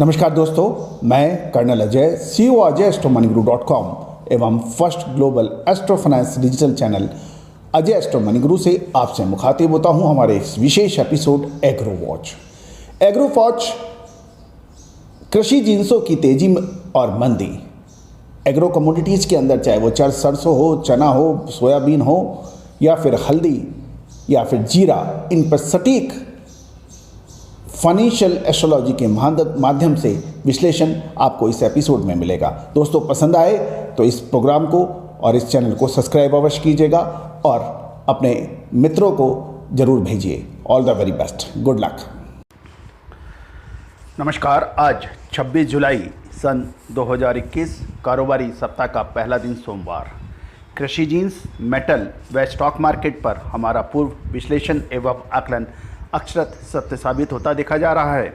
नमस्कार दोस्तों, मैं कर्नल अजय, CEO अजय एवं first global astro finance digital channel Ajay astro money गुरु से आपसे मुखातिब होता हूं हमारे इस विशेष एपिसोड एग्रो वॉच कृषि जिंसों की तेजी और मंदी। एग्रो कमोडिटीज़ के अंदर चाहे वो सरसों हो, चना हो, सोयाबीन हो या फिर हल्दी या फिर जीरा, इन पर सटीक फाइनेंशियल एस्ट्रोलॉजी के माध्यम से विश्लेषण आपको इस एपिसोड में मिलेगा। दोस्तों, पसंद आए तो इस प्रोग्राम को और इस चैनल को सब्सक्राइब अवश्य कीजिएगा और अपने मित्रों को जरूर भेजिए। All the very best, good luck. नमस्कार, आज 26 जुलाई सन 2021 कारोबारी सप्ताह का पहला दिन सोमवार। कृषि जींस, मेटल व स्टॉक मार्केट पर हमारा पूर्व विश्लेषण एवं आकलन अक्षरत सत्य साबित होता देखा जा रहा है।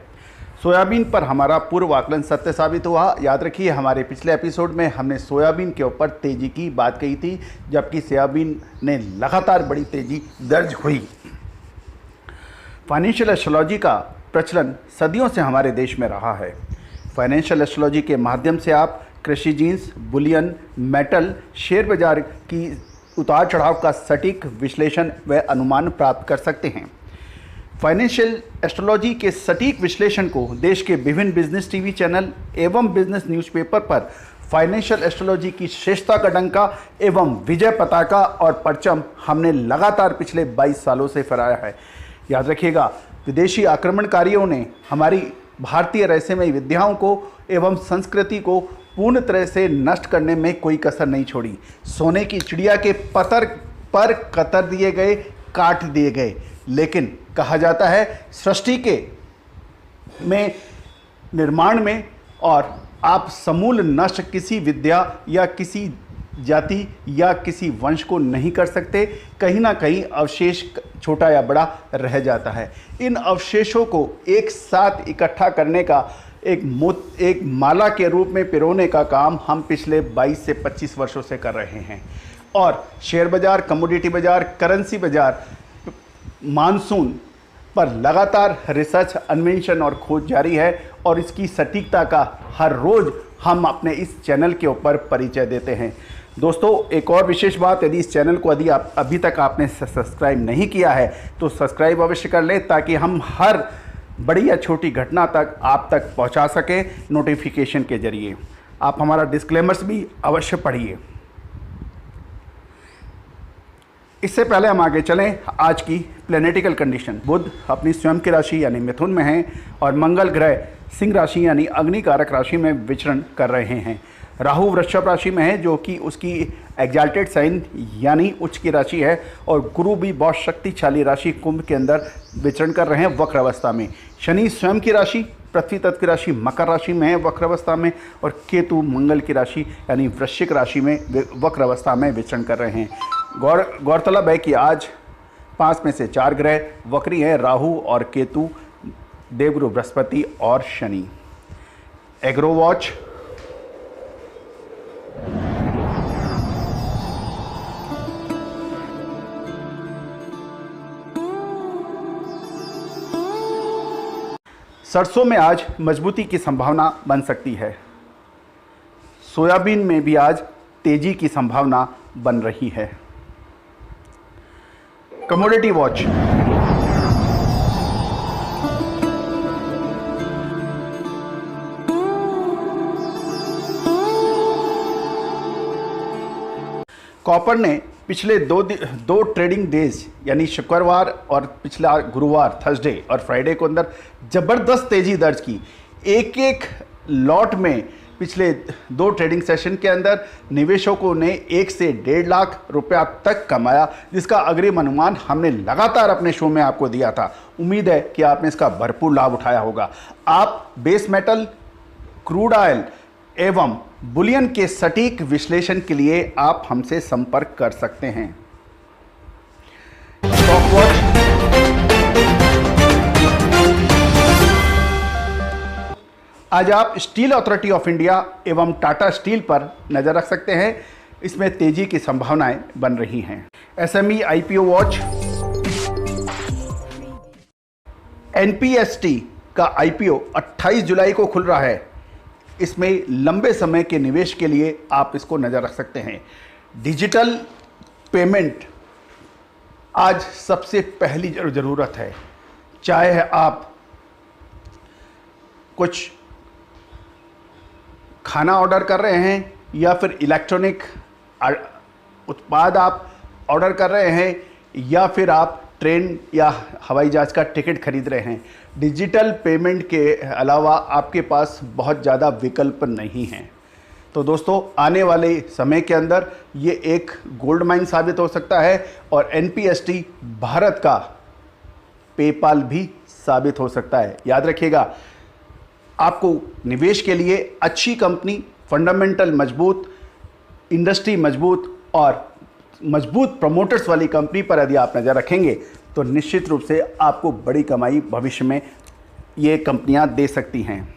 सोयाबीन पर हमारा पूर्व आकलन सत्य साबित हुआ। याद रखिए, हमारे पिछले एपिसोड में हमने सोयाबीन के ऊपर तेजी की बात कही थी, जबकि सोयाबीन ने लगातार बड़ी तेजी दर्ज हुई। फाइनेंशियल एस्ट्रोलॉजी का प्रचलन सदियों से हमारे देश में रहा है। फाइनेंशियल एस्ट्रोलॉजी के माध्यम से आप कृषि जींस, बुलियन, मेटल, शेयर बाजार की उतार चढ़ाव का सटीक विश्लेषण व अनुमान प्राप्त कर सकते हैं। फाइनेंशियल एस्ट्रोलॉजी के सटीक विश्लेषण को देश के विभिन्न बिजनेस टीवी चैनल एवं बिजनेस न्यूज़पेपर पर फाइनेंशियल एस्ट्रोलॉजी की श्रेष्ठता का डंका एवं विजय पताका और परचम हमने लगातार पिछले 22 सालों से फहराया है। याद रखिएगा, विदेशी आक्रमणकारियों ने हमारी भारतीय रहस्यमयी विद्याओं को एवं संस्कृति को पूर्ण तरह से नष्ट करने में कोई कसर नहीं छोड़ी। सोने की चिड़िया के पत्थर पर कतर दिए गए, काट दिए गए, लेकिन कहा जाता है सृष्टि के निर्माण में और आप समूल नष्ट किसी विद्या या किसी जाति या किसी वंश को नहीं कर सकते। कहीं ना कहीं अवशेष छोटा या बड़ा रह जाता है। इन अवशेषों को एक साथ इकट्ठा करने का एक माला के रूप में पिरोने का काम हम पिछले 22 से 25 वर्षों से कर रहे हैं। और शेयर बाजार, कमोडिटी बाजार, करेंसी बाजार, मानसून पर लगातार रिसर्च, अन्वेषण और खोज जारी है और इसकी सटीकता का हर रोज़ हम अपने इस चैनल के ऊपर परिचय देते हैं। दोस्तों, एक और विशेष बात, यदि इस चैनल को अभी तक आपने सब्सक्राइब नहीं किया है तो सब्सक्राइब अवश्य कर लें, ताकि हम हर बड़ी या छोटी घटना तक आप तक पहुंचा सकें नोटिफिकेशन के जरिए। आप हमारा डिस्क्लेमर्स भी अवश्य पढ़िए। इससे पहले हम आगे चलें, आज की प्लैनेटिकल कंडीशन। बुध अपनी स्वयं की राशि यानी मिथुन में हैं और मंगल ग्रह सिंह राशि यानी अग्निकारक राशि में विचरण कर रहे हैं। राहु वृषभ राशि में है, जो कि उसकी एग्जाल्टेड साइन यानी उच्च की राशि है, और गुरु भी बहुत शक्तिशाली राशि कुंभ के अंदर विचरण कर रहे हैं वक्र अवस्था में। शनि स्वयं की राशि पृथ्वी तत्व की राशि मकर राशि में है वक्र अवस्था में, और केतु मंगल की राशि यानी वृश्चिक राशि में वक्र अवस्था में विचरण कर रहे हैं। गौरतलब है कि आज 5 में से 4 ग्रह वक्री हैं, राहु और केतु, देवगुरु बृहस्पति और शनि। एग्रो वॉच सरसों में आज मजबूती की संभावना बन सकती है। सोयाबीन में भी आज तेजी की संभावना बन रही है। कमोडिटी वॉच कॉपर ने पिछले दो ट्रेडिंग डेज यानी शुक्रवार और पिछला गुरुवार थर्सडे और फ्राइडे को अंदर ज़बरदस्त तेज़ी दर्ज की। एक लॉट में पिछले 2 ट्रेडिंग सेशन के अंदर निवेशकों ने 1 से 1.5 लाख रुपया तक कमाया, जिसका अग्रिम अनुमान हमने लगातार अपने शो में आपको दिया था। उम्मीद है कि आपने इसका भरपूर लाभ उठाया होगा। आप बेस मेटल, क्रूड ऑयल एवं बुलियन के सटीक विश्लेषण के लिए आप हमसे संपर्क कर सकते हैं। स्टॉक वॉच आज आप स्टील अथॉरिटी ऑफ इंडिया एवं टाटा स्टील पर नजर रख सकते हैं। इसमें तेजी की संभावनाएं बन रही हैं। एसएमई आईपीओ वॉच, एनपीएसटी का आईपीओ 28 जुलाई को खुल रहा है। इसमें लंबे समय के निवेश के लिए आप इसको नज़र रख सकते हैं। डिजिटल पेमेंट आज सबसे पहली ज़रूरत है। चाहे आप कुछ खाना ऑर्डर कर रहे हैं या फिर इलेक्ट्रॉनिक उत्पाद आप ऑर्डर कर रहे हैं या फिर आप ट्रेन या हवाई जहाज़ का टिकट खरीद रहे हैं, डिजिटल पेमेंट के अलावा आपके पास बहुत ज़्यादा विकल्प नहीं हैं। तो दोस्तों, आने वाले समय के अंदर ये एक गोल्ड माइन साबित हो सकता है और एनपीएसटी भारत का पेपाल भी साबित हो सकता है। याद रखिएगा, आपको निवेश के लिए अच्छी कंपनी, फंडामेंटल मजबूत, इंडस्ट्री मजबूत और मजबूत प्रमोटर्स वाली कंपनी पर यदि आप नज़र रखेंगे तो निश्चित रूप से आपको बड़ी कमाई भविष्य में ये कंपनियां दे सकती हैं।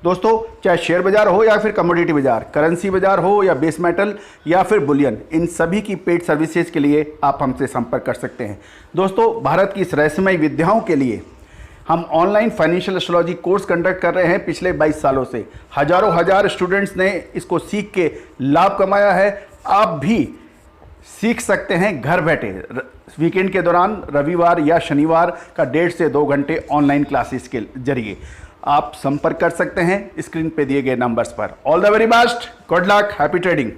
दोस्तों, चाहे शेयर बाजार हो या फिर कमोडिटी बाजार, करेंसी बाजार हो या बेस मेटल या फिर बुलियन, इन सभी की पेड सर्विसेज के लिए आप हमसे संपर्क कर सकते हैं। दोस्तों, भारत की इस रहस्यमयी विद्याओं के लिए हम online financial astrology course conduct कर रहे हैं पिछले 22 सालों से। हज़ारों स्टूडेंट्स ने इसको सीख के लाभ कमाया है। आप भी सीख सकते हैं घर बैठे। वीकेंड के दौरान रविवार या शनिवार का 1.5 से 2 घंटे ऑनलाइन क्लासेस के जरिए आप संपर्क कर सकते हैं स्क्रीन पे दिए गए नंबर्स पर। All the very best, good luck, happy trading.